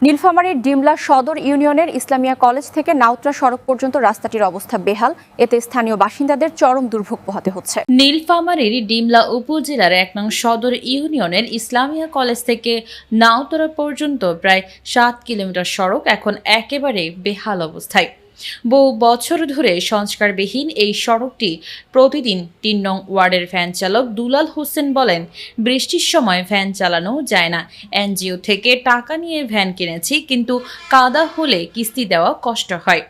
নীলফামারীর ডিমলা সদর ইউনিয়নের ইসলামিয়া কলেজ থেকে নাউত্রা সড়ক পর্যন্ত রাস্তাটির অবস্থা বেহাল। এতে স্থানীয় বাসিন্দাদের চরম দুর্ভোগ পোহাতে হচ্ছে। নীলফামারীর ডিমলা উপজেলার ১ নং সদর ইউনিয়নের ইসলামিয়া কলেজ থেকে নাউতরা পর্যন্ত প্রায় ৭ কিলোমিটার সড়ক এখন একেবারে বেহাল অবস্থায়। বহু বছর ধরে সংস্কারবিহীন এই সড়কটি প্রতিদিন ৩ নং ওয়ার্ডের ভ্যান চালক দুলাল হোসেন বলেন, বৃষ্টির সময় ভ্যান চালানো যায় না। এনজিও থেকে টাকা নিয়ে ভ্যান কিনেছি, কিন্তু কাদা হলে কিস্তি দেওয়া কষ্ট হয়।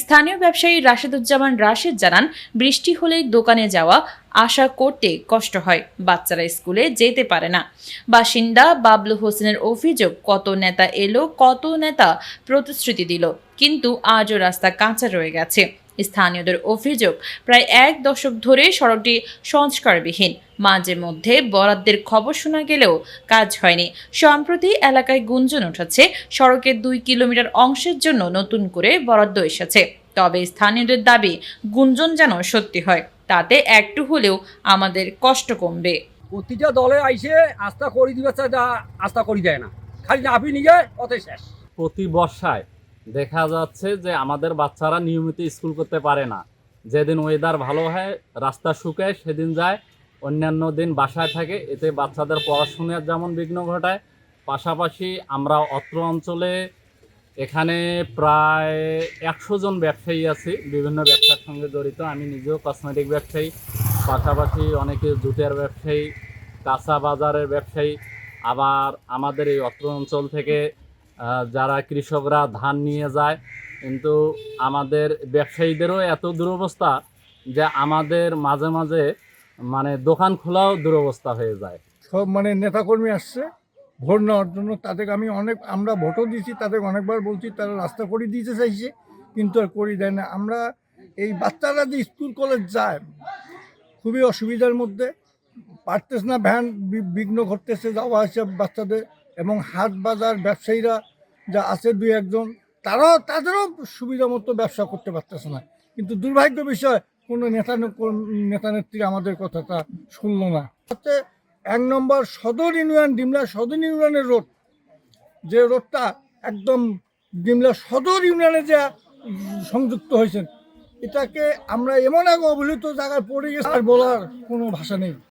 স্থানীয় ব্যবসায়ী রাশেদুজ্জামান রাশেদ জানান, বৃষ্টি হলেই দোকানে যাওয়া আশা করতে কষ্ট হয়, বাচ্চারা স্কুলে যেতে পারে না। বাসিন্দা বাবলু হোসেনের অভিযোগ, কত নেতা এলো, কত নেতা প্রতিশ্রুতি দিল, কিন্তু আজও রাস্তা কাঁচা রয়ে গেছে। স্থানীয়দের অভিযোগ, প্রায় ১ দশক ধরে সড়কটি সংস্কারবিহীন, মাঝে মধ্যে বরাদ্দের খবর শোনা গেলেও কাজ হয়নি। সম্প্রতি এলাকায় গুঞ্জন উঠেছে, সড়কের ২ কিলোমিটার অংশের জন্য নতুন করে বরাদ্দ এসেছে। তবে স্থানীয়দের দাবি, গুঞ্জন যেন সত্যি হয়, তাতে একটু হলেও আমাদের কষ্ট কমবে। প্রতিটা দলে আইসে আস্থা করে দিবে, যা আস্থা করি দেয় না, খালি নাপি নিয়ে অত শেষ। প্রতি বর্ষায় দেখা যাচ্ছে যে আমাদের বাচ্চারা নিয়মিত স্কুল করতে পারে না। যেদিন ওয়েদার ভালো হয়, রাস্তা শুকায়, সেদিন যায়, অন্যান্য দিন বাসায় থাকে। এতে বাচ্চাদের পড়াশোনার যেমন বিঘ্ন ঘটায়, পাশাপাশি আমরা অত্র অঞ্চলে এখানে প্রায় ১০০ জন ব্যবসায়ী আছি, বিভিন্ন ব্যবসার সঙ্গে জড়িত। আমি নিজেও কসমেটিক ব্যবসায়ী, পাশাপাশি অনেকে জুতের ব্যবসায়ী, কাঁচা বাজারের ব্যবসায়ী। আবার আমাদের এই অত্র অঞ্চল থেকে যারা কৃষকরা ধান নিয়ে যায়, কিন্তু আমাদের ব্যবসায়ীদেরও এত দুরবস্থা যে আমাদের মাঝে মাঝে দোকান খোলাও দুরবস্থা হয়ে যায়। সব নেতাকর্মী আসছে ভোট নেওয়ার জন্য, তাদেরকে আমরা ভোটও দিয়েছি, তাদেরকে অনেকবার বলছি, তারা রাস্তা করে দিতে চাইছে, কিন্তু আর করে দেয় না। আমরা এই বাচ্চারা যে স্কুল কলেজ যায় খুবই অসুবিধার মধ্যে, পারতেছে না, ভ্যান বিঘ্ন ঘটতেছে যাওয়া আসা বাচ্চাদের, এবং হাট বাজার ব্যবসায়ীরা যা আছে ২-১ জন, তাদেরও সুবিধা মতো ব্যবসা করতে পারতেছে না। কিন্তু দুর্ভাগ্য বিষয়, কোনো নেতা নেত্রী আমাদের কথাটা শুনলো না। ১ নম্বর সদর ইউনিয়ন, ডিমলা সদর ইউনিয়নের রোড, যে রোডটা একদম ডিমলা সদর ইউনিয়নে যা সংযুক্ত হয়েছেন, এটাকে আমরা এমন এক অবহেলিত জায়গায় পড়ে গেছি, আর বলার কোনো ভাষা নেই।